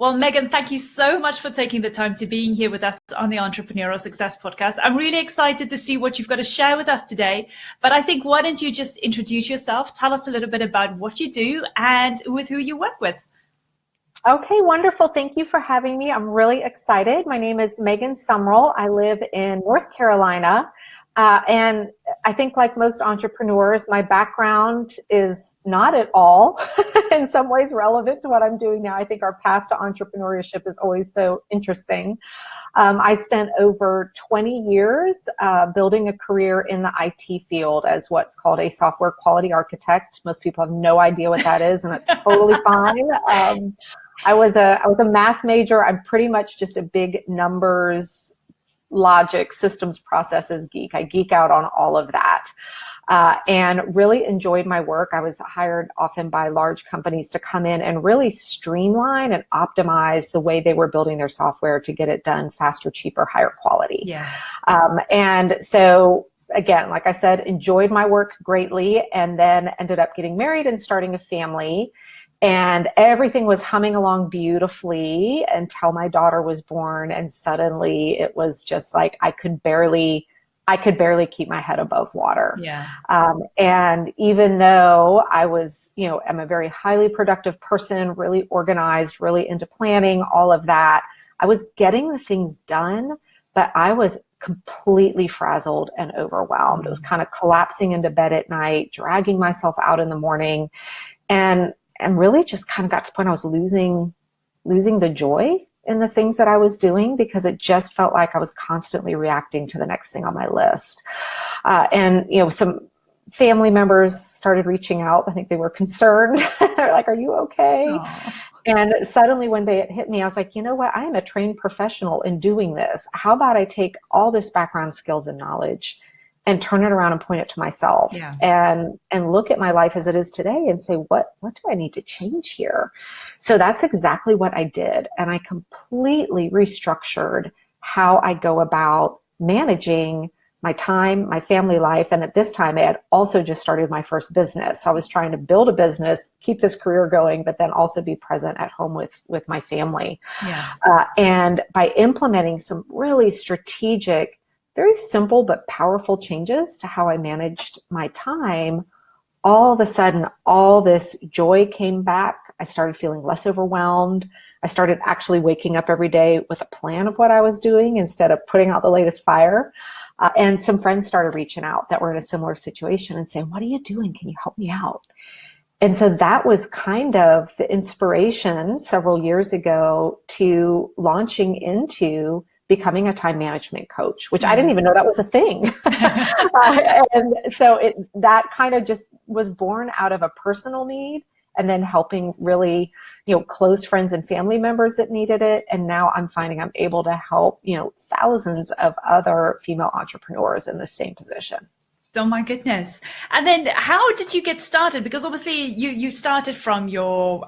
Well, Megan, thank you so much for taking the time to being here with us on the Entrepreneurial Success Podcast. I'm really excited to see what you've got to share with us today. But I think, why don't you just introduce yourself, tell us a little bit about what you do and with who you work with. Okay, wonderful. Thank you for having me. I'm really excited. My name is Megan Sumrell. I live in North Carolina. And I think, like most entrepreneurs, my background is not at all in some ways relevant to what I'm doing now. I think our path to entrepreneurship is always so interesting. I spent over 20 years building a career in the IT field as what's called a software quality architect. Most people have no idea what that is, and it's totally fine. I was a math major. I'm pretty much just a big numbers, logic, systems, processes geek. I geek out on all of that, and really enjoyed my work. I was hired often by large companies to come in and really streamline and optimize the way they were building their software to get it done faster, cheaper, higher quality. Yeah. And so, again, like I said, enjoyed my work greatly, and then ended up getting married and starting a family. And everything was humming along beautifully until my daughter was born. And suddenly it was just like, I could barely keep my head above water. Yeah. And even though I was, I'm a very highly productive person, really organized, really into planning, all of that, I was getting the things done, but I was completely frazzled and overwhelmed. It was kind of collapsing into bed at night, dragging myself out in the morning, and really just kind of got to the point I was losing the joy in the things that I was doing, because it just felt like I was constantly reacting to the next thing on my list. And some family members started reaching out. I think they were concerned. They're like, "Are you okay?" Aww. And suddenly one day it hit me. I was like, you know what? I am a trained professional in doing this. How about I take all this background skills and knowledge and turn it around and point it to myself, and look at my life as it is today and say, what do I need to change here? So that's exactly what I did. And I completely restructured how I go about managing my time, my family life. And at this time, I had also just started my first business. So I was trying to build a business, keep this career going, but then also be present at home with my family. Yeah. And by implementing some really strategic, very simple but powerful changes to how I managed my time, all of a sudden, all this joy came back. I started feeling less overwhelmed. I started actually waking up every day with a plan of what I was doing instead of putting out the latest fire. And some friends started reaching out that were in a similar situation and saying, "What are you doing? Can you help me out?" And so that was kind of the inspiration several years ago to launching into becoming a time management coach, which I didn't even know that was a thing. And so that kind of just was born out of a personal need, and then helping really, close friends and family members that needed it. And now I'm finding I'm able to help, thousands of other female entrepreneurs in the same position. Oh my goodness. And then how did you get started? Because obviously you started from your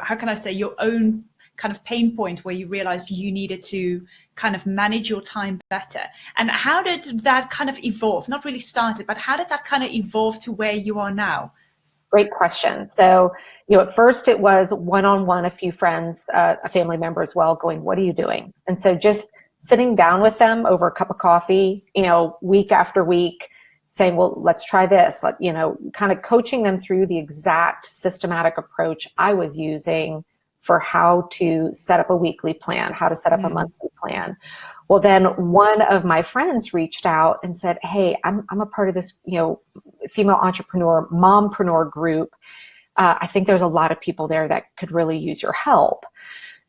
own kind of pain point where you realized you needed to kind of manage your time better. And how did that kind of evolve? Not really started, but how did that kind of evolve to where you are now? Great question. So, at first it was one-on-one, a few friends, a family member as well, going, "What are you doing?" And so just sitting down with them over a cup of coffee, week after week, saying, "Well, let's try this," kind of coaching them through the exact systematic approach I was using for how to set up a weekly plan, how to set up a monthly plan. Well, then one of my friends reached out and said, "Hey, I'm a part of this, female entrepreneur, mompreneur group. I think there's a lot of people there that could really use your help."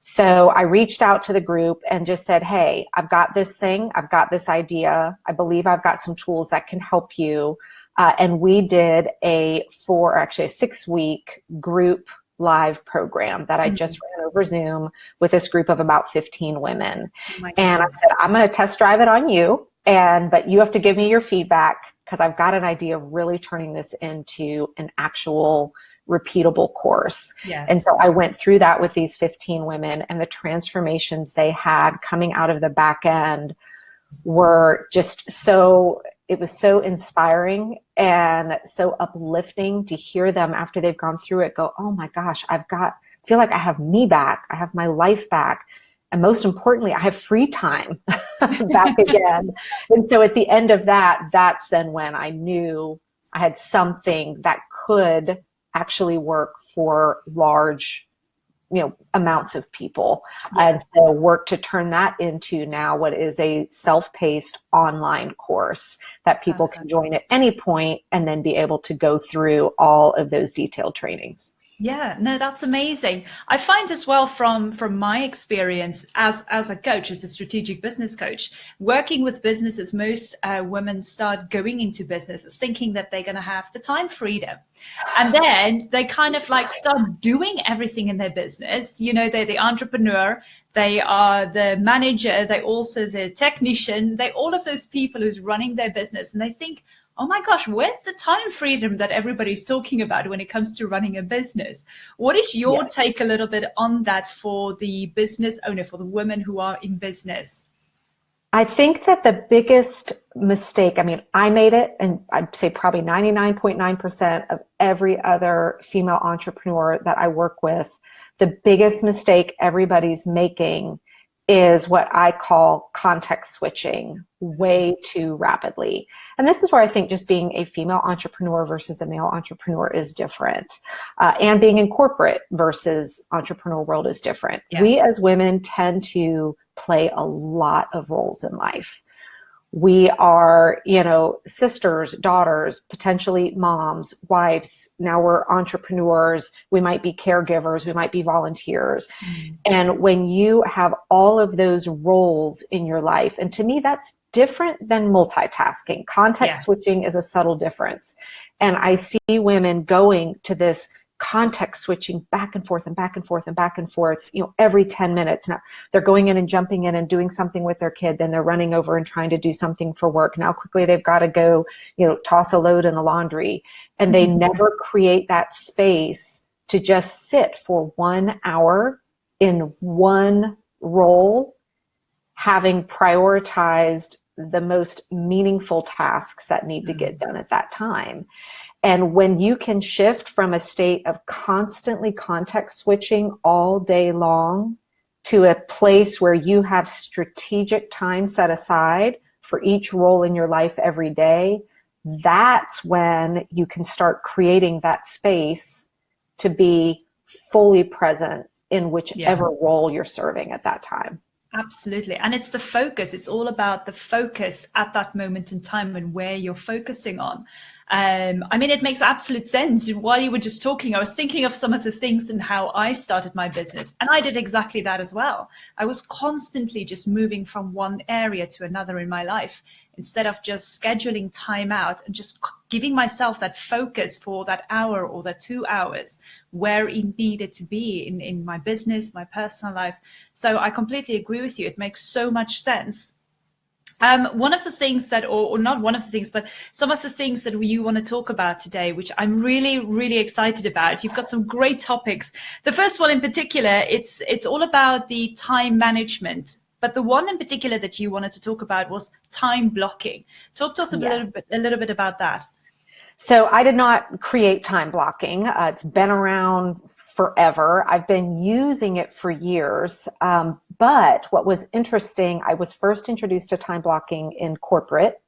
So I reached out to the group and just said, "Hey, I've got this thing. I've got this idea. I believe I've got some tools that can help you." And we did a 6-week group live program that I just ran over Zoom with this group of about 15 women. And I said, "I'm going to test drive it on you, but you have to give me your feedback, because I've got an idea of really turning this into an actual repeatable course." Yeah. And so I went through that with these 15 women, and the transformations they had coming out of the back end were just it was so inspiring and so uplifting to hear them after they've gone through it go, "Oh my gosh, feel like I have me back. I have my life back. And most importantly, I have free time back again. And so at the end of that, that's then when I knew I had something that could actually work for large, amounts of people. Yeah. And so work to turn that into now what is a self-paced online course that people can join at any point and then be able to go through all of those detailed trainings. Yeah, no, that's amazing. I find as well from my experience as a coach, as a strategic business coach, working with businesses, most women start going into businesses thinking that they're going to have the time freedom. And then they kind of like start doing everything in their business. They're the entrepreneur, they are the manager, they also the technician, they all of those people who's running their business. And they think, oh my gosh, where's the time freedom that everybody's talking about when it comes to running a business? What is your take a little bit on that for the business owner, for the women who are in business? I think that the biggest mistake, I made it, and I'd say probably 99.9% of every other female entrepreneur that I work with, the biggest mistake everybody's making is what I call context switching way too rapidly. And this is where I think just being a female entrepreneur versus a male entrepreneur is different. And being in corporate versus entrepreneur world is different. Yes. We as women tend to play a lot of roles in life. We are, sisters, daughters, potentially moms, wives. Now we're entrepreneurs. We might be caregivers. We might be volunteers. And when you have all of those roles in your life, and to me, that's different than multitasking. Context switching is a subtle difference. And I see women going to this context switching back and forth and back and forth and back and forth, every 10 minutes. Now they're going in and jumping in and doing something with their kid. Then they're running over and trying to do something for work. Now quickly they've got to go, toss a load in the laundry. And they never create that space to just sit for 1 hour in one role, having prioritized the most meaningful tasks that need to get done at that time. And when you can shift from a state of constantly context switching all day long to a place where you have strategic time set aside for each role in your life every day, that's when you can start creating that space to be fully present in whichever role you're serving at that time. Absolutely. And it's the focus. It's all about the focus at that moment in time and where you're focusing on. It makes absolute sense. While you were just talking, I was thinking of some of the things and how I started my business. And I did exactly that as well. I was constantly just moving from one area to another in my life, instead of just scheduling time out and just giving myself that focus for that hour or that 2 hours where it needed to be in my business, my personal life. So I completely agree with you. It makes so much sense. One of the things that, or not one of the things, but some of the things that you want to talk about today, which I'm really, really excited about. You've got some great topics. The first one in particular, it's all about the time management. But the one in particular that you wanted to talk about was time blocking. Talk to us a little bit about that. So I did not create time blocking. It's been around forever. I've been using it for years. But what was interesting, I was first introduced to time blocking in corporate.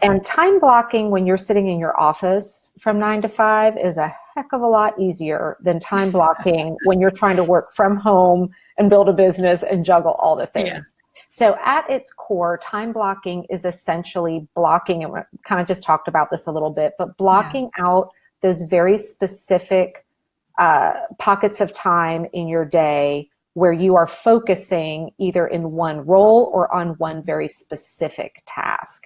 And time blocking when you're sitting in your office from 9 to 5 is a heck of a lot easier than time blocking when you're trying to work from home and build a business and juggle all the things. So at its core, time blocking is essentially blocking, and we kind of just talked about this a little bit, but blocking out those very specific pockets of time in your day where you are focusing either in one role or on one very specific task.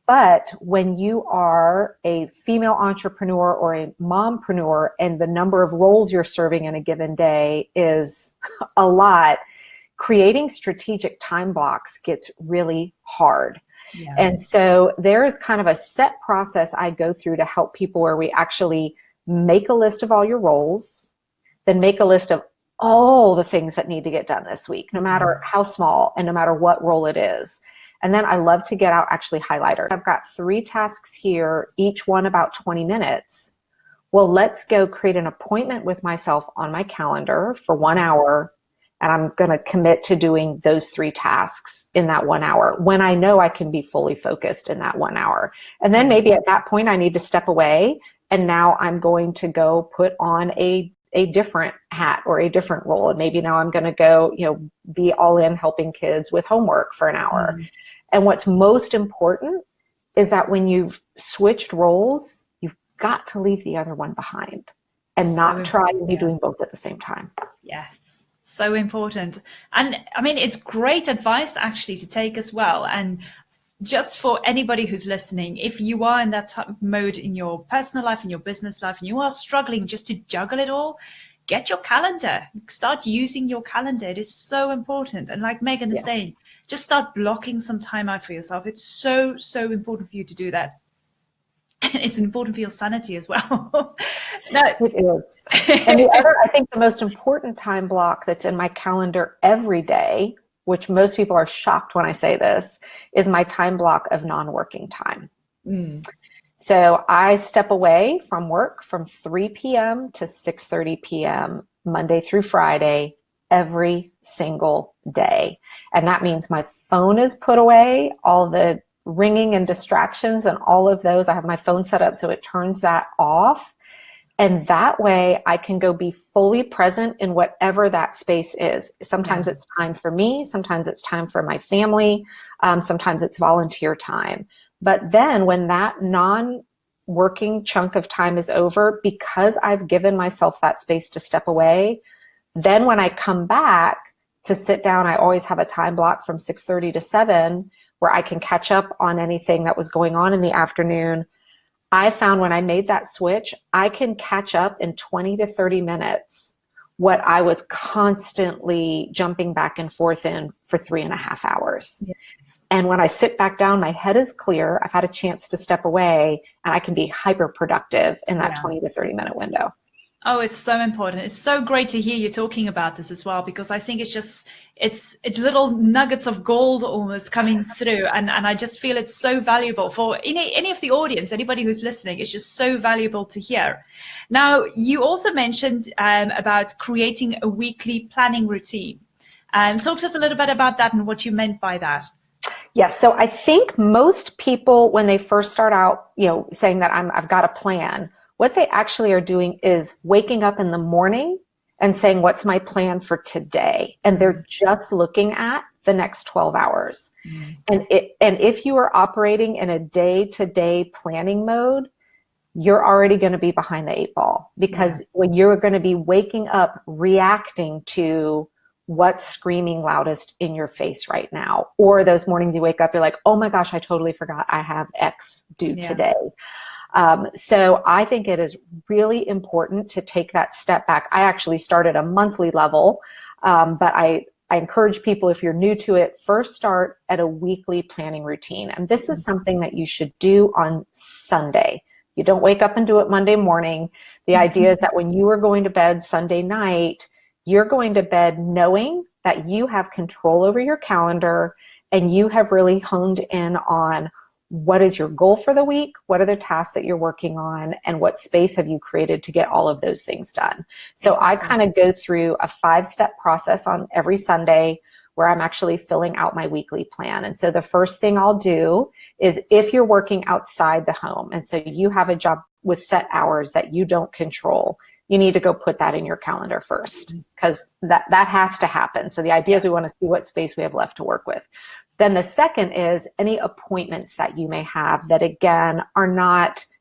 But when you are a female entrepreneur or a mompreneur and the number of roles you're serving in a given day is a lot, creating strategic time blocks gets really hard. And so there is kind of a set process I go through to help people where we actually make a list of all your roles, then make a list of all the things that need to get done this week, no matter how small and no matter what role it is. And then I love to get out actually highlighters. I've got 3 tasks here, each one about 20 minutes, well, let's go create an appointment with myself on my calendar for 1 hour. And I'm going to commit to doing those 3 tasks in that 1 hour when I know I can be fully focused in that 1 hour. And then maybe at that point I need to step away, and now I'm going to go put on a different hat or a different role. And maybe now I'm going to go, be all in helping kids with homework for an hour. And what's most important is that when you've switched roles, you've got to leave the other one behind and not try to be doing both at the same time. Yes. So important. And I mean, it's great advice actually to take as well. And just for anybody who's listening, if you are in that type of mode in your personal life, in your business life, and you are struggling just to juggle it all, get your calendar, start using your calendar. It is so important. And like Megan is saying, just start blocking some time out for yourself. It's so, so important for you to do that. It's important for your sanity as well. No. It is. And the other, I think the most important time block that's in my calendar every day, which most people are shocked when I say this, is my time block of non-working time. So I step away from work from 3 p.m. to 6:30 p.m. Monday through Friday, every single day. And that means my phone is put away, all the ringing and distractions and all of those. I have my phone set up so it turns that off. And that way I can go be fully present in whatever that space is. Sometimes it's time for me. Sometimes it's time for my family. Sometimes it's volunteer time. But then when that non-working chunk of time is over, because I've given myself that space to step away, then when I come back to sit down, I always have a time block from 6:30 to 7 where I can catch up on anything that was going on in the afternoon. I found when I made that switch, I can catch up in 20 to 30 minutes what I was constantly jumping back and forth in for 3.5 hours. Yes. And when I sit back down, my head is clear. I've had a chance to step away, and I can be hyper productive in that 20 to 30 minute window. Oh, it's so important. It's so great to hear you talking about this as well, because I think it's little nuggets of gold almost coming through. And I just feel it's so valuable for any of the audience, anybody who's listening. It's just so valuable to hear. Now, you also mentioned about creating a weekly planning routine. Talk to us a little bit about that and what you meant by that. Yes. So I think most people, when they first start out, saying that I've got a plan, what they actually are doing is waking up in the morning and saying, what's my plan for today? And they're just looking at the next 12 hours. And if you are operating in a day-to-day planning mode, you're already going to be behind the 8 ball, because when you're going to be waking up reacting to what's screaming loudest in your face right now, or those mornings you wake up, you're like, oh my gosh, I totally forgot I have X due today. So I think it is really important to take that step back. I actually start at a monthly level, but I encourage people, if you're new to it, first start at a weekly planning routine. And this is something that you should do on Sunday. You don't wake up and do it Monday morning. The idea is that when you are going to bed Sunday night, you're going to bed knowing that you have control over your calendar and you have really honed in on what is your goal for the week, what are the tasks that you're working on, and what space have you created to get all of those things done. So I kind of go through a 5-step process on every Sunday where I'm actually filling out my weekly plan. And so the first thing I'll do is, if you're working outside the home, and so you have a job with set hours that you don't control, you need to go put that in your calendar first, because that has to happen. So the idea is we want to see what space we have left to work with. Then the second is any appointments that you may have that, again,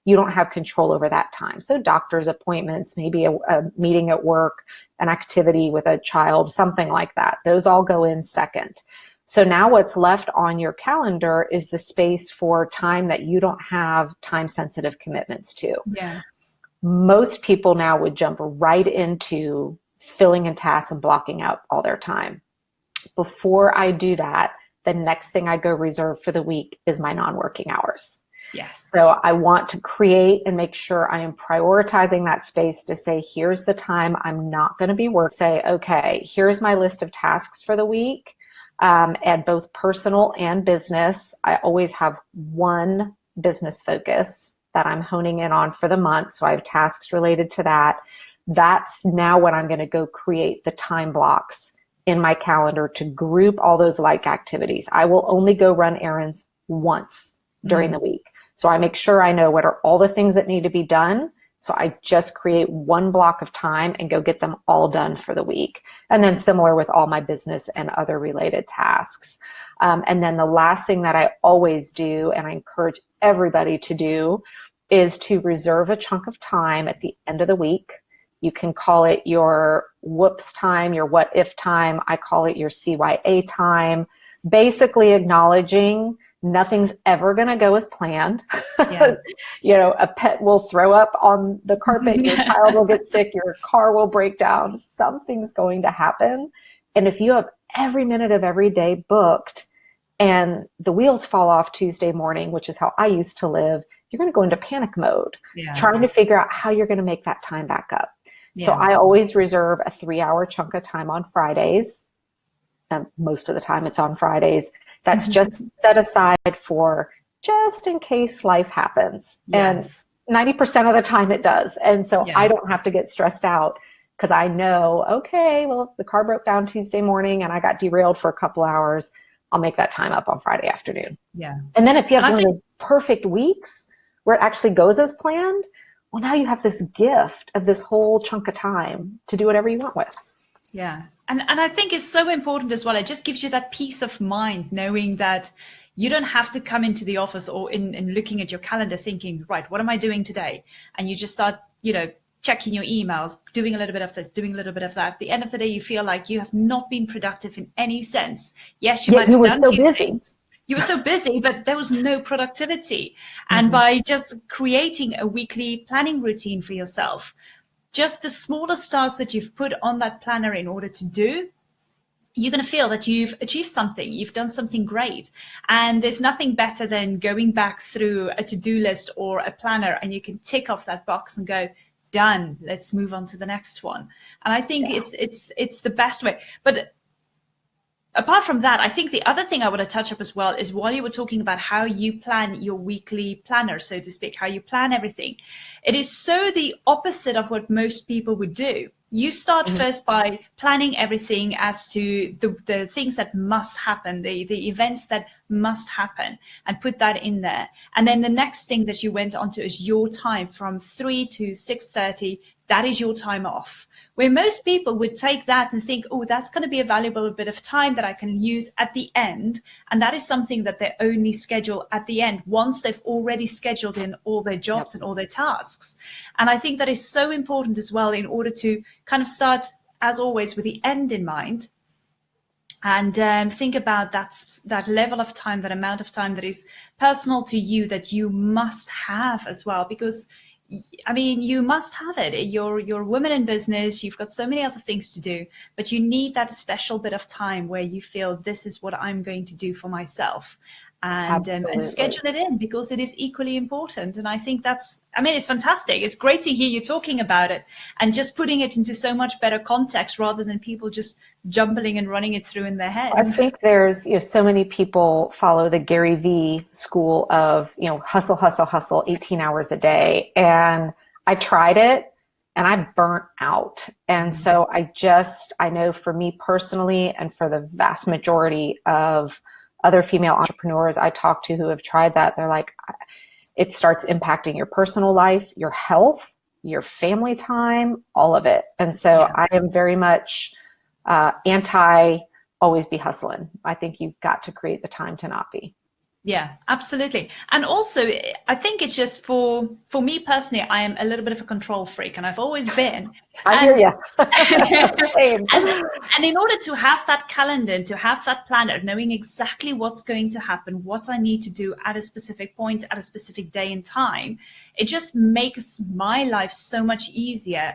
you don't have control over that time. So doctor's appointments, maybe a meeting at work, an activity with a child, something like that. Those all go in second. So now what's left on your calendar is the space for time that you don't have time-sensitive commitments to. Yeah. Most people now would jump right into filling in tasks and blocking out all their time. Before I do that, the next thing I go reserve for the week is my non-working hours. Yes. So I want to create and make sure I am prioritizing that space to say, here's the time I'm not going to be working. Say, okay, here's my list of tasks for the week, and both personal and business. I always have one business focus that I'm honing in on for the month. So I have tasks related to that. That's now when I'm going to go create the time blocks in my calendar to group all those like activities. I will only go run errands once during the week. So I make sure I know what are all the things that need to be done. So I just create one block of time and go get them all done for the week. And then similar with all my business and other related tasks. And then the last thing that I always do, and I encourage everybody to do, is to reserve a chunk of time at the end of the week. You can call it your whoops time, your what if time. I call it your CYA time. Basically acknowledging nothing's ever going to go as planned. Yeah. A pet will throw up on the carpet, your child will get sick, your car will break down, something's going to happen. And if you have every minute of every day booked and the wheels fall off Tuesday morning, which is how I used to live, you're going to go into panic mode, trying to figure out how you're going to make that time back up. So I always reserve a 3-hour chunk of time on Fridays. Most of the time it's on Fridays. That's just set aside for just in case life happens. And 90% of the time it does. And so I don't have to get stressed out because I know, okay, well, if the car broke down Tuesday morning and I got derailed for a couple hours, I'll make that time up on Friday afternoon. Yeah. And then if you have one of the perfect weeks where it actually goes as planned, well, now you have this gift of this whole chunk of time to do whatever you want with. Yeah. And I think it's so important as well. It just gives you that peace of mind, knowing that you don't have to come into the office or in looking at your calendar thinking, right, what am I doing today? And you just start, checking your emails, doing a little bit of this, doing a little bit of that. At the end of the day, you feel like you have not been productive in any sense. Yes, you might have done a few things. You were so busy, but there was no productivity. And by just creating a weekly planning routine for yourself, just the smallest tasks that you've put on that planner in order to do, you're going to feel that you've achieved something, you've done something great. And there's nothing better than going back through a to-do list or a planner and you can tick off that box and go, done, let's move on to the next one. And I think it's the best way. But apart from that, I think the other thing I want to touch up as well is while you were talking about how you plan your weekly planner, so to speak, how you plan everything, it is so the opposite of what most people would do. You start first by planning everything as to the things that must happen, the events that must happen, and put that in there. And then the next thing that you went on to is your time from 3 to 6:30. That is your time off. Where most people would take that and think, oh, that's going to be a valuable bit of time that I can use at the end. And that is something that they only schedule at the end once they've already scheduled in all their jobs and all their tasks. And I think that is so important as well in order to kind of start, as always, with the end in mind. And think about that level of time, that amount of time that is personal to you that you must have as well, because I mean, you must have it. You're a woman in business. You've got so many other things to do, but you need that special bit of time where you feel this is what I'm going to do for myself, and schedule it in because it is equally important. And I think it's fantastic. It's great to hear you talking about it and just putting it into so much better context rather than people just jumbling and running it through in their heads. I think there's, so many people follow the Gary Vee school of, hustle, hustle, hustle, 18 hours a day. And I tried it and I burnt out. And so I know for me personally and for the vast majority of other female entrepreneurs I talk to who have tried that, they're like, it starts impacting your personal life, your health, your family time, all of it. And so I am very much anti always be hustling. I think you've got to create the time to not be. Yeah, absolutely. And also, I think it's just for me personally, I am a little bit of a control freak, and I've always been. I hear you. and in order to have that calendar and to have that planner, knowing exactly what's going to happen, what I need to do at a specific point, at a specific day and time, it just makes my life so much easier.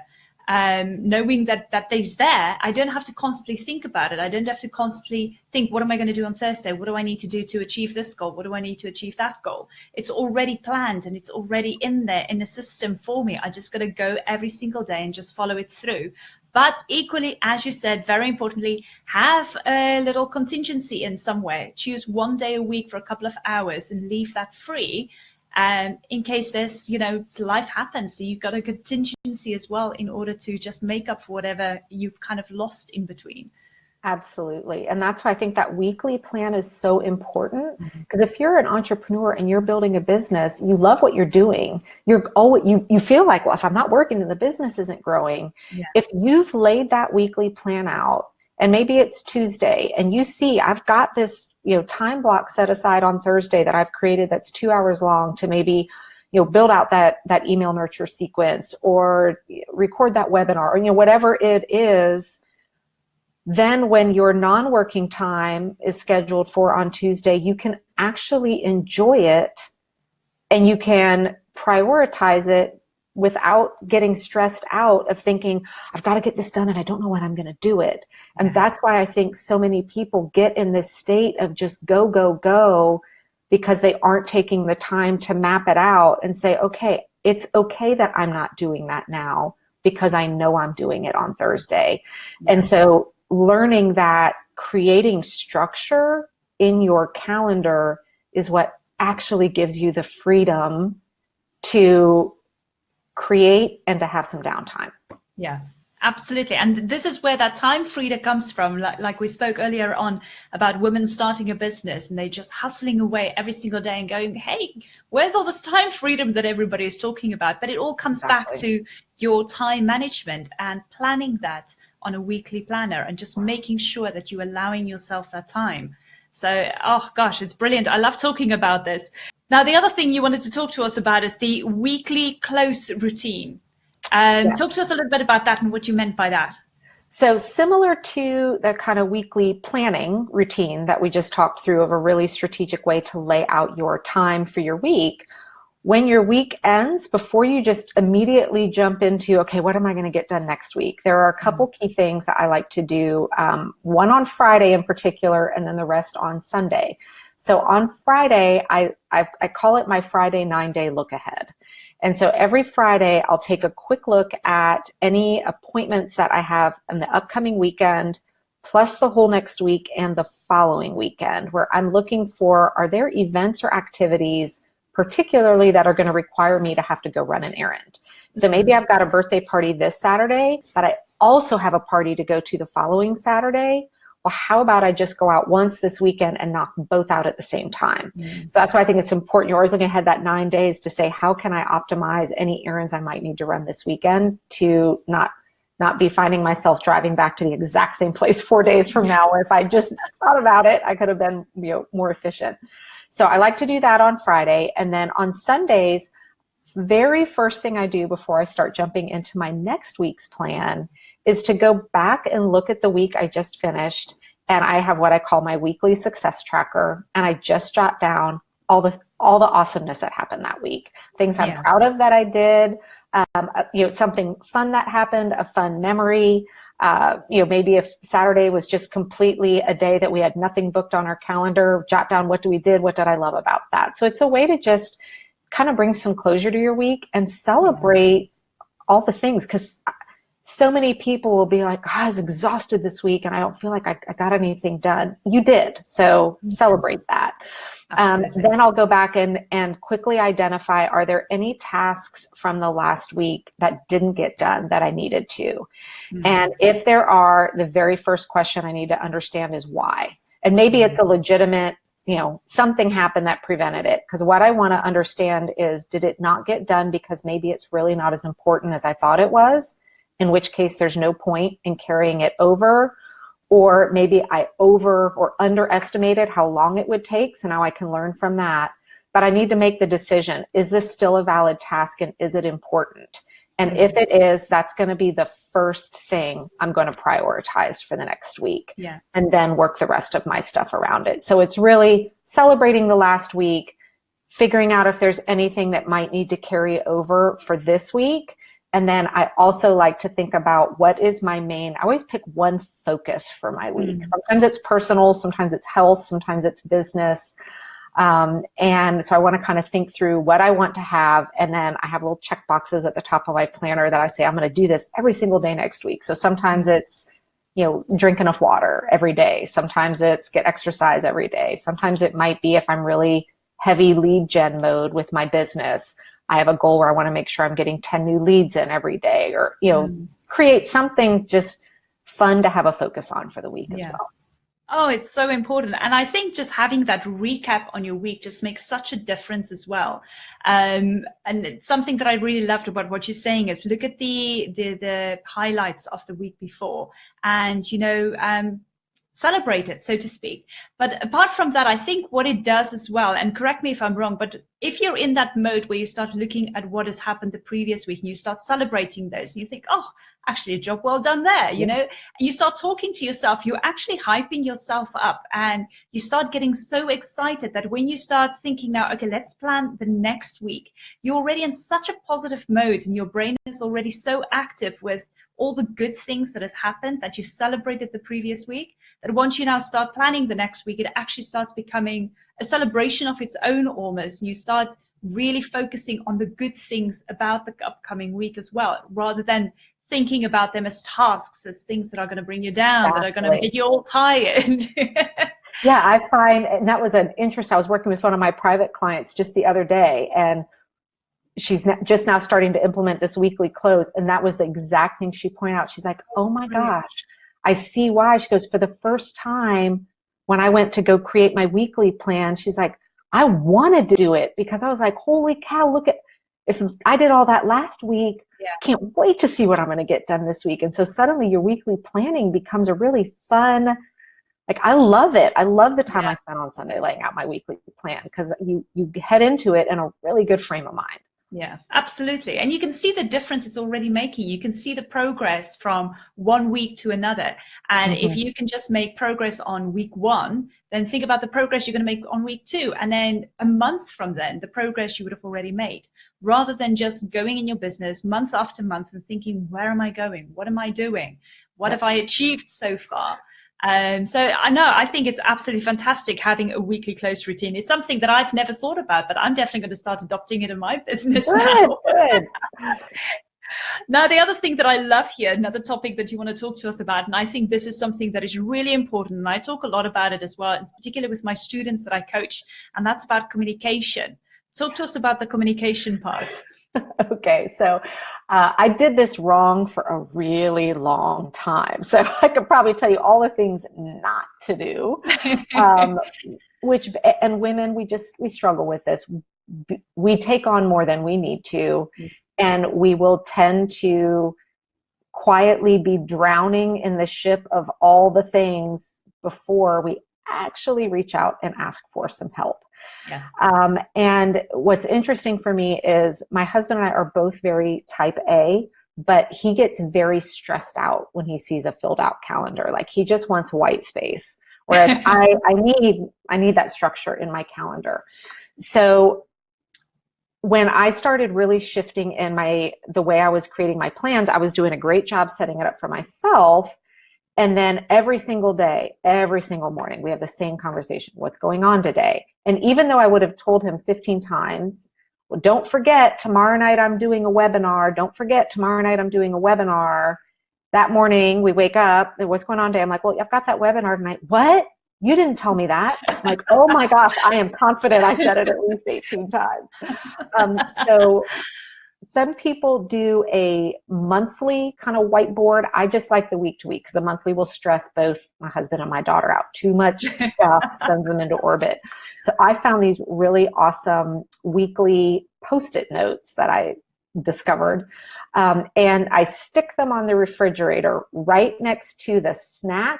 Knowing that is there, I don't have to constantly think about it. I don't have to constantly think, what am I going to do on Thursday? What do I need to do to achieve this goal? What do I need to achieve that goal? It's already planned and it's already in there in the system for me. I just got to go every single day and just follow it through. But equally, as you said, very importantly, have a little contingency in somewhere. Choose one day a week for a couple of hours and leave that free. in case there's, life happens. So you've got a contingency as well in order to just make up for whatever you've kind of lost in between. Absolutely. And that's why I think that weekly plan is so important, because if you're an entrepreneur and you're building a business, you love what you're doing. You're always, you feel like, well, if I'm not working, then the business isn't growing. Yeah. If you've laid that weekly plan out, and maybe it's Tuesday and you see, I've got this, time block set aside on Thursday that I've created that's 2 hours long to maybe, build out that email nurture sequence or record that webinar or, whatever it is. Then when your non-working time is scheduled for on Tuesday, you can actually enjoy it and you can prioritize it without getting stressed out of thinking, I've got to get this done and I don't know when I'm going to do it. And that's why I think so many people get in this state of just go, go, go, because they aren't taking the time to map it out and say, okay, it's okay that I'm not doing that now because I know I'm doing it on Thursday. And so learning that creating structure in your calendar is what actually gives you the freedom to create and to have some downtime. Yeah, absolutely. And this is where that time freedom comes from. Like we spoke earlier on about women starting a business and they just hustling away every single day and going, hey, where's all this time freedom that everybody is talking about? But it all comes back to your time management and planning that on a weekly planner and just making sure that you're allowing yourself that time. So, oh gosh, it's brilliant. I love talking about this. Now, the other thing you wanted to talk to us about is the weekly close routine. Talk to us a little bit about that and what you meant by that. So similar to the kind of weekly planning routine that we just talked through of a really strategic way to lay out your time for your week, when your week ends, before you just immediately jump into, okay, what am I going to get done next week? There are a couple key things that I like to do, one on Friday in particular, and then the rest on Sunday. So on Friday, I call it my Friday 9-day look ahead. And so every Friday, I'll take a quick look at any appointments that I have in the upcoming weekend, plus the whole next week and the following weekend, where I'm looking for, are there events or activities particularly that are going to require me to have to go run an errand? So maybe I've got a birthday party this Saturday, but I also have a party to go to the following Saturday. Well, how about I just go out once this weekend and knock both out at the same time? So that's why I think it's important. You're always looking ahead that 9 days to say, how can I optimize any errands I might need to run this weekend to not be finding myself driving back to the exact same place 4 days from now, where if I just thought about it, I could have been more efficient. So I like to do that on Friday. And then on Sundays, very first thing I do before I start jumping into my next week's plan is to go back and look at the week I just finished. And I have what I call my weekly success tracker. And I just jot down all the awesomeness that happened that week. Things I'm proud of that I did, something fun that happened, a fun memory. Maybe if Saturday was just completely a day that we had nothing booked on our calendar, jot down what we did, what did I love about that? So it's a way to just kind of bring some closure to your week and celebrate all the things, because so many people will be like, I was exhausted this week and I don't feel like I got anything done. You did. So celebrate that. Then I'll go back and quickly identify, are there any tasks from the last week that didn't get done that I needed to? And if there are, the very first question I need to understand is why. And maybe it's a legitimate, something happened that prevented it. Because what I want to understand is, did it not get done because maybe it's really not as important as I thought it was? In which case there's no point in carrying it over, or maybe I over or underestimated how long it would take. So now I can learn from that, but I need to make the decision. Is this still a valid task and is it important? And if it is, that's going to be the first thing I'm going to prioritize for the next week, and then work the rest of my stuff around it. So it's really celebrating the last week, figuring out if there's anything that might need to carry over for this week. And then I also like to think about, what is my main, I always pick one focus for my week. Sometimes it's personal, sometimes it's health, sometimes it's business. And so I want to kind of think through what I want to have. And then I have little check boxes at the top of my planner that I say, I'm going to do this every single day next week. So sometimes it's, drink enough water every day. Sometimes it's get exercise every day. Sometimes it might be, if I'm really heavy lead gen mode with my business. I have a goal where I want to make sure I'm getting 10 new leads in every day, or, create something just fun to have a focus on for the week as well. Oh, it's so important. And I think just having that recap on your week just makes such a difference as well. And it's something that I really loved about what you're saying is look at the highlights of the week before and, celebrate it, so to speak. But apart from that, I think what it does as well, and correct me if I'm wrong, but if you're in that mode where you start looking at what has happened the previous week and you start celebrating those and you think, oh, actually a job well done there, and you start talking to yourself, you're actually hyping yourself up and you start getting so excited that when you start thinking now, okay, let's plan the next week, you're already in such a positive mode and your brain is already so active with all the good things that has happened that you celebrated the previous week, that once you now start planning the next week, it actually starts becoming a celebration of its own almost. And you start really focusing on the good things about the upcoming week as well, rather than thinking about them as tasks, as things that are going to bring you down, that are going to get you all tired. Yeah, I find, and that was an interest. I was working with one of my private clients just the other day, and she's just now starting to implement this weekly close. And that was the exact thing she pointed out. She's like, oh my gosh, I see why. She goes, for the first time when I went to go create my weekly plan, she's like, I wanted to do it because I was like, holy cow, look at, if I did all that last week, I can't wait to see what I'm going to get done this week. And so suddenly your weekly planning becomes a really fun, like, I love it. I love the time I spent on Sunday laying out my weekly plan because you head into it in a really good frame of mind. Yeah, absolutely. And you can see the difference it's already making. You can see the progress from one week to another. And if you can just make progress on week one, then think about the progress you're going to make on week two. And then a month from then, the progress you would have already made, rather than just going in your business month after month and thinking, where am I going? What am I doing? What have I achieved so far? So I think it's absolutely fantastic having a weekly close routine. It's something that I've never thought about, but I'm definitely going to start adopting it in my business now. Good. Now, the other thing that I love here, another topic that you want to talk to us about, and I think this is something that is really important, and I talk a lot about it as well, in particular with my students that I coach, and that's about communication. Talk to us about the communication part. Okay, so I did this wrong for a really long time. So I could probably tell you all the things not to do, and women, we struggle with this. We take on more than we need to, and we will tend to quietly be drowning in the ship of all the things before we actually reach out and ask for some help. Yeah. And what's interesting for me is my husband and I are both very type A, but he gets very stressed out when he sees a filled out calendar. Like, he just wants white space. Whereas I need that structure in my calendar. So when I started really shifting in the way I was creating my plans, I was doing a great job setting it up for myself. And then every single day, every single morning, we have the same conversation. What's going on today? And even though I would have told him 15 times, well, don't forget, tomorrow night I'm doing a webinar. Don't forget, tomorrow night I'm doing a webinar. That morning we wake up, what's going on today? I'm like, well, I've got that webinar tonight. What? You didn't tell me that. I'm like, oh my gosh, I am confident I said it at least 18 times. So some people do a monthly kind of whiteboard. I just like the week to week because the monthly will stress both my husband and my daughter out. Too much stuff sends them into orbit. So I found these really awesome weekly Post-it notes that I discovered. And I stick them on the refrigerator right next to the snack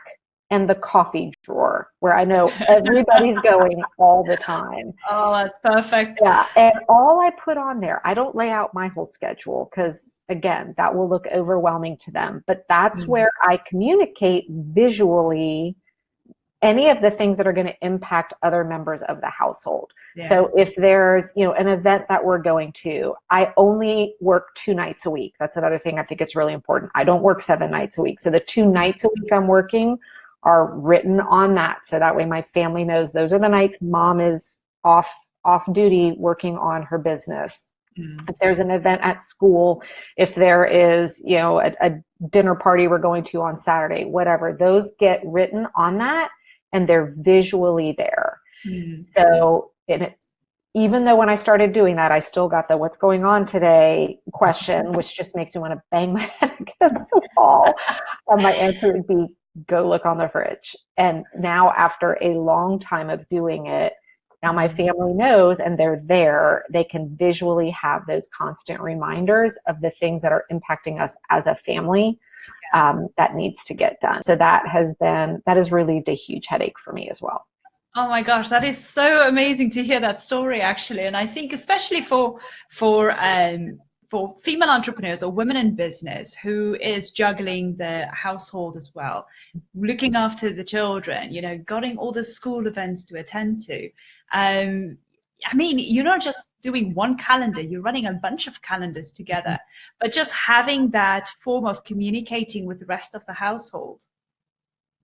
and the coffee drawer, where I know everybody's going all the time. Oh, that's perfect. Yeah, and all I put on there, I don't lay out my whole schedule because, again, that will look overwhelming to them. But that's where I communicate visually any of the things that are going to impact other members of the household. Yeah. So if there's, an event that we're going to, I only work 2 nights a week. That's another thing I think it's really important. I don't work 7 nights a week. So the 2 nights a week I'm working are written on that. So that way my family knows those are the nights mom is off duty working on her business. If there's an event at school, if there is, a dinner party we're going to on Saturday, whatever, those get written on that and they're visually there. So even though when I started doing that, I still got the what's going on today question, which just makes me want to bang my head against the wall. My answer would be, go look on the fridge. And now after a long time of doing it, now my family knows and they're there. They can visually have those constant reminders of the things that are impacting us as a family that needs to get done. So that has relieved a huge headache for me as well. Oh my gosh, that is so amazing to hear that story, actually. And I think especially for female entrepreneurs or women in business who is juggling the household as well, looking after the children, getting all the school events to attend to. I mean, you're not just doing one calendar, you're running a bunch of calendars together, but just having that form of communicating with the rest of the household.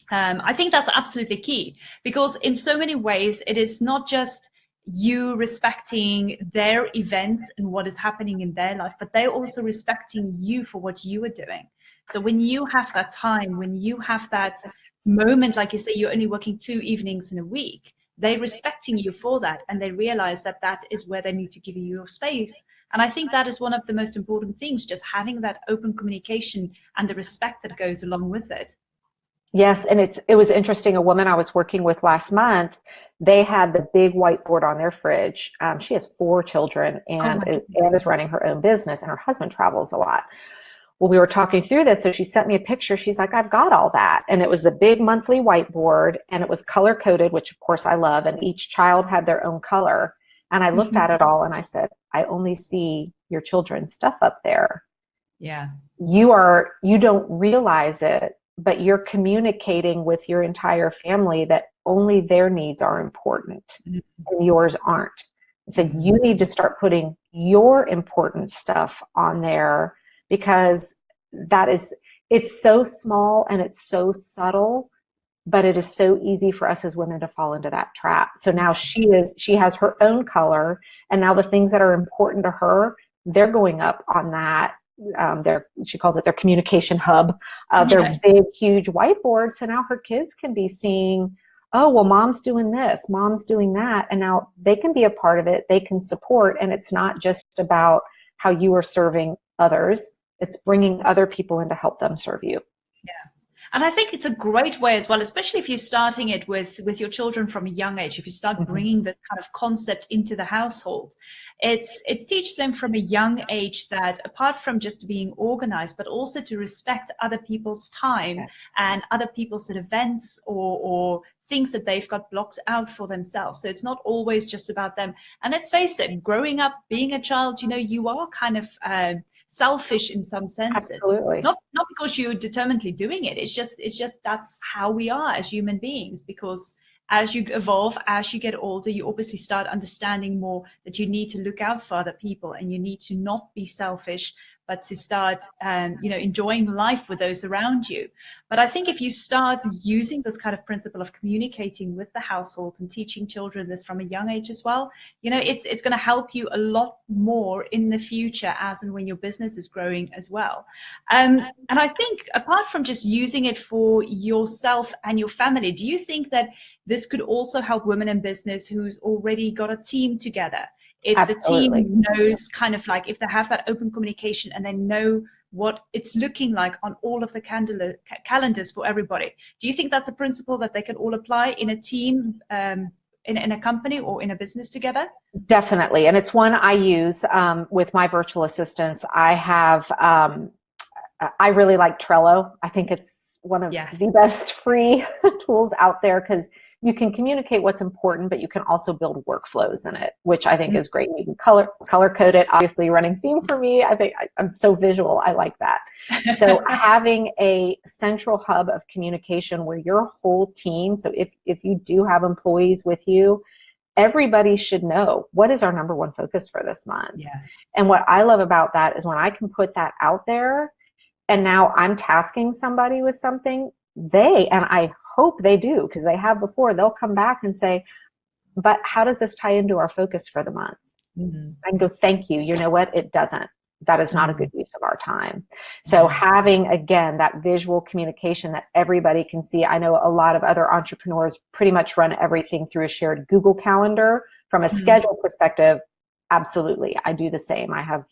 I think that's absolutely key, because in so many ways, it is not just you respecting their events and what is happening in their life, but they're also respecting you for what you are doing. So when you have that time, when you have that moment, like you say, you're only working 2 evenings in a week, they're respecting you for that, and they realize that that is where they need to give you your space. And I think that is one of the most important things, just having that open communication and the respect that goes along with it. Yes, and it was interesting. A woman I was working with last month, they had the big whiteboard on their fridge. She has 4 children and is running her own business, and her husband travels a lot. Well, we were talking through this, so she sent me a picture. She's like, I've got all that. And it was the big monthly whiteboard, and it was color coded, which of course I love. And each child had their own color. And I looked at it all and I said, I only see your children's stuff up there. Yeah. You don't realize it, but you're communicating with your entire family that only their needs are important and yours aren't. So you need to start putting your important stuff on there, because it's so small and it's so subtle, but it is so easy for us as women to fall into that trap. So now she has her own color, and now the things that are important to her, they're going up on that. She calls it their communication hub, their big, huge whiteboard. So now her kids can be seeing, oh, well, mom's doing this, mom's doing that. And now they can be a part of it. They can support. And it's not just about how you are serving others. It's bringing other people in to help them serve you. Yeah. And I think it's a great way as well, especially if you're starting it with your children from a young age. If you start bringing this kind of concept into the household, it's teach them from a young age that apart from just being organized, but also to respect other people's time and other people's events or things that they've got blocked out for themselves. So it's not always just about them. And let's face it, growing up, being a child, you are kind of selfish in some senses. Absolutely. Not because you're determinedly doing it. It's just that's how we are as human beings, because as you evolve, as you get older, you obviously start understanding more that you need to look out for other people, and you need to not be selfish, but to start, enjoying life with those around you. But I think if you start using this kind of principle of communicating with the household and teaching children this from a young age as well, it's going to help you a lot more in the future as and when your business is growing as well. And I think apart from just using it for yourself and your family, do you think that this could also help women in business who's already got a team together? If Absolutely. the team knows kind of like, if they have that open communication and they know what it's looking like on all of the calendars for everybody, do you think that's a principle that they can all apply in a team, in a company or in a business together? Definitely. And it's one I use with my virtual assistants. I really like Trello. I think it's one of the best free tools out there, because you can communicate what's important, but you can also build workflows in it, which I think is great. You can color code it. Obviously, running theme for me, I think I'm so visual. I like that. So having a central hub of communication where your whole team, so if you do have employees with you, everybody should know what is our number one focus for this month. Yes. And what I love about that is when I can put that out there, and now I'm tasking somebody with something, and I hope they do, because they have before, they'll come back and say, but how does this tie into our focus for the month? I can go, thank you. You know what? It doesn't. that is not a good use of our time. So having, again, that visual communication that everybody can see. I know a lot of other entrepreneurs pretty much run everything through a shared Google Calendar. From a schedule perspective, absolutely, I do the same. I have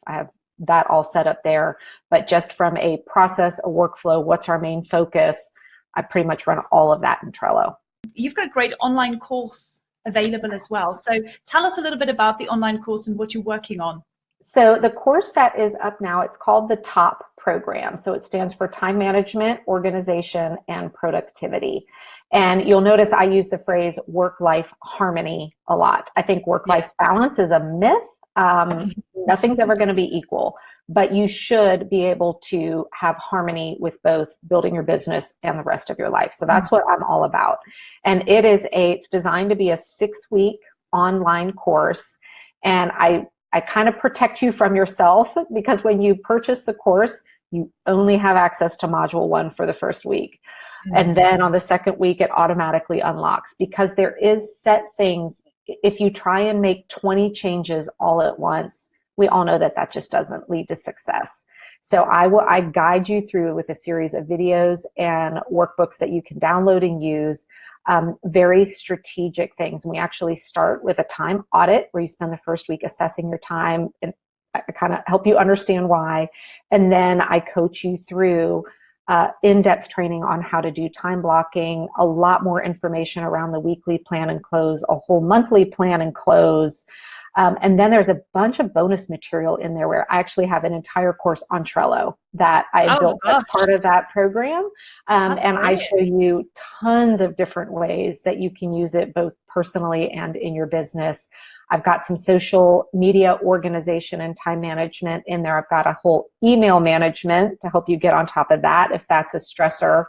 that all set up there. But just from a process, a workflow, what's our main focus, I pretty much run all of that in Trello. You've got a great online course available as well. So tell us a little bit about the online course and what you're working on. So the course that is up now, it's called the TOP program. So it stands for Time Management, Organization, and Productivity. And you'll notice I use the phrase work-life harmony a lot. I think work-life balance is a myth. Nothing's ever going to be equal, but you should be able to have harmony with both building your business and the rest of your life. So that's what I'm all about. And it's designed to be a 6-week online course. And I kind of protect you from yourself, because when you purchase the course, you only have access to module 1 for the first week. And then on the second week, it automatically unlocks, because there is set things. If you try and make 20 changes all at once, we all know that just doesn't lead to success. So I guide you through with a series of videos and workbooks that you can download and use. Very strategic things. And we actually start with a time audit where you spend the first week assessing your time, and I kind of help you understand why. And then I coach you through in-depth training on how to do time blocking, a lot more information around the weekly plan and close, a whole monthly plan and close. And then there's a bunch of bonus material in there where I actually have an entire course on Trello that I built as part of that program. And I show you tons of different ways that you can use it both personally and in your business. I've got some social media organization and time management in there. I've got a whole email management to help you get on top of that if that's a stressor.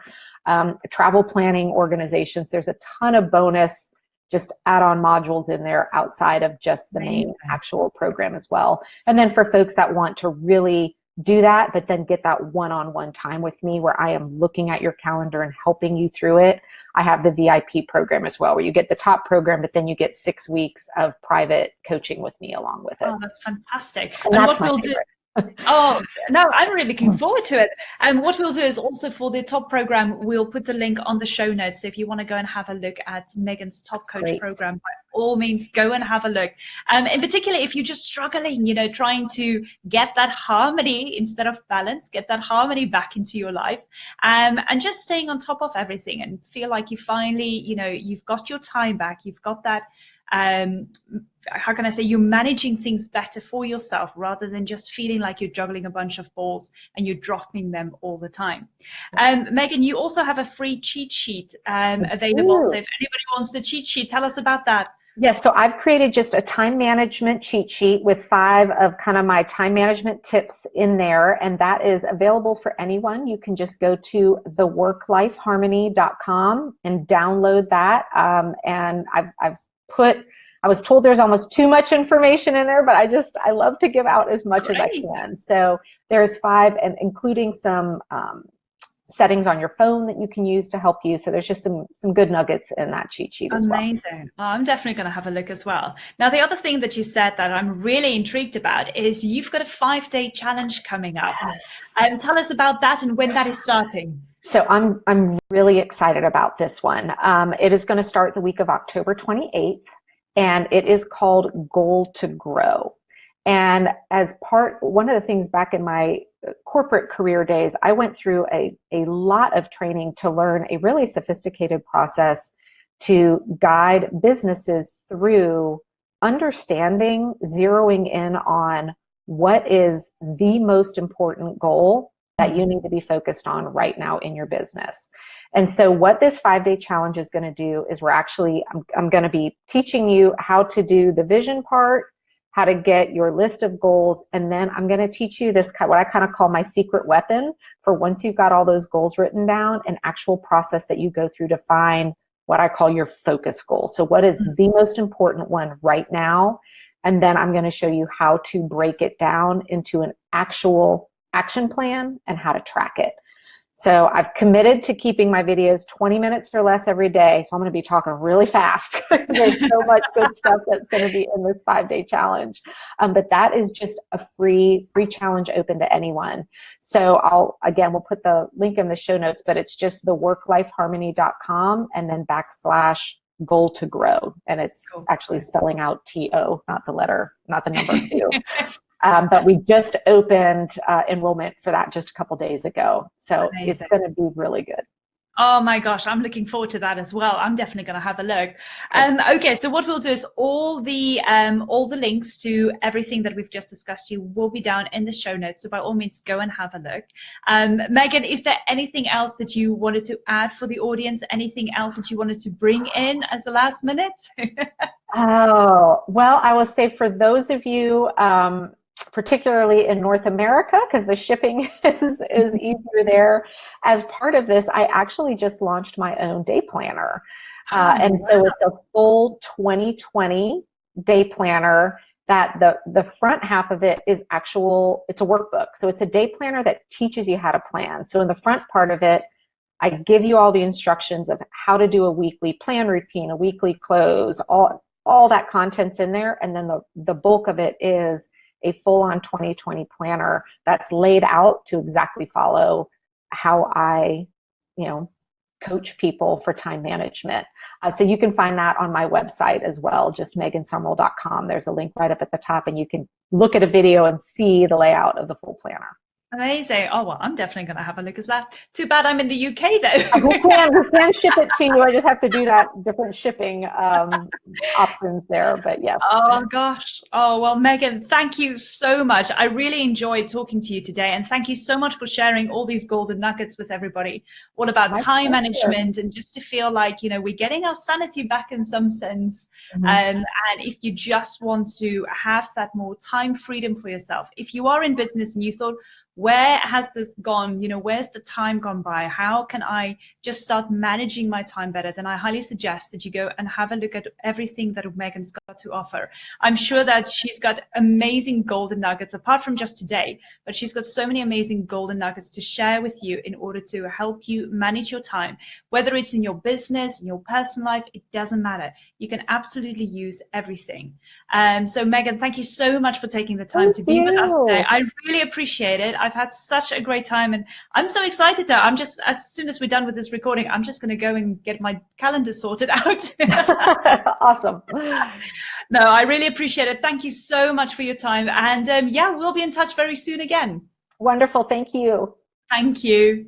Travel planning organizations. There's a ton of bonus just add-on modules in there outside of just the main actual program as well. And then for folks that want to really do that, but then get that one-on-one time with me where I am looking at your calendar and helping you through it, I have the VIP program as well, where you get the top program, but then you get 6 weeks of private coaching with me along with it. Oh, that's fantastic. And that's what we'll do. Oh, no, I'm really looking forward to it. And what we'll do is also for the top program, we'll put the link on the show notes. So if you want to go and have a look at Megan's top coach program, by all means, go and have a look. In particular, if you're just struggling, trying to get that harmony instead of balance, get that harmony back into your life, and just staying on top of everything and feel like you finally, you've got your time back, you've got that, how can I say, you're managing things better for yourself rather than just feeling like you're juggling a bunch of balls and you're dropping them all the time. Megan, you also have a free cheat sheet available. So if anybody wants the cheat sheet, tell us about that. Yes, so I've created just a time management cheat sheet with 5 of kind of my time management tips in there, and that is available for anyone. You can just go to theworklifeharmony.com and download that. And I was told there's almost too much information in there, but I love to give out as much as I can. So there's 5, and including some settings on your phone that you can use to help you. So there's just some good nuggets in that cheat sheet as well. Amazing. Oh, I'm definitely going to have a look as well. Now, the other thing that you said that I'm really intrigued about is you've got a 5-day challenge coming up. Yes. Tell us about that and when that is starting. So I'm really excited about this one. It is going to start the week of October 28th, and it is called Goal to Grow. And one of the things back in my corporate career days, I went through a lot of training to learn a really sophisticated process to guide businesses through understanding, zeroing in on what is the most important goal that you need to be focused on right now in your business. And so what this 5-day challenge is going to do is I'm going to be teaching you how to do the vision part, how to get your list of goals, and then I'm going to teach you this, what I kind of call my secret weapon for once you've got all those goals written down, an actual process that you go through to find what I call your focus goal. So what is the most important one right now? And then I'm going to show you how to break it down into an actual action plan and how to track it. So I've committed to keeping my videos 20 minutes or less every day. So I'm going to be talking really fast because there's so much good stuff that's going to be in this 5-day challenge. But that is just a free challenge open to anyone. So we'll put the link in the show notes, but it's just theworklifeharmony.com and then /goal to grow. And it's actually spelling out TO, not the number 2. But we just opened enrollment for that just a couple days ago. So Amazing. It's going to be really good. Oh my gosh, I'm looking forward to that as well. I'm definitely going to have a look. Okay, so what we'll do is all the links to everything that we've just discussed will be down in the show notes. So by all means, go and have a look. Megan, is there anything else that you wanted to add for the audience? Anything else that you wanted to bring in as a last minute? Oh, well, I will say for those of you, particularly in North America, because the shipping is easier there. As part of this, I actually just launched my own day planner. So it's a full 2020 day planner that the front half of it is it's a workbook. So it's a day planner that teaches you how to plan. So in the front part of it, I give you all the instructions of how to do a weekly plan routine, a weekly close, all that content's in there. And then the bulk of it is a full-on 2020 planner that's laid out to exactly follow how I, coach people for time management. So you can find that on my website as well, just megansumrell.com. There's a link right up at the top, and you can look at a video and see the layout of the full planner. Amazing. Oh, well, I'm definitely going to have a look at that. Too bad I'm in the UK, though. we can ship it to you. I just have to do that different shipping options there, but yes. Oh, gosh. Oh, well, Megan, thank you so much. I really enjoyed talking to you today. And thank you so much for sharing all these golden nuggets with everybody, all about time management, and just to feel like, we're getting our sanity back in some sense. Mm-hmm. And if you just want to have that more time freedom for yourself, if you are in business and you thought, where has this gone? Where's the time gone by? How can I just start managing my time better? Then I highly suggest that you go and have a look at everything that Megan's got to offer. I'm sure that she's got amazing golden nuggets, apart from just today, but she's got so many amazing golden nuggets to share with you in order to help you manage your time, whether it's in your business, in your personal life, it doesn't matter. You can absolutely use everything. So Megan, thank you so much for taking the time to be with us today. I really appreciate it. I've had such a great time, and I'm so excited that as soon as we're done with this recording, I'm just going to go and get my calendar sorted out. Awesome. No, I really appreciate it. Thank you so much for your time. And we'll be in touch very soon again. Wonderful. Thank you. Thank you.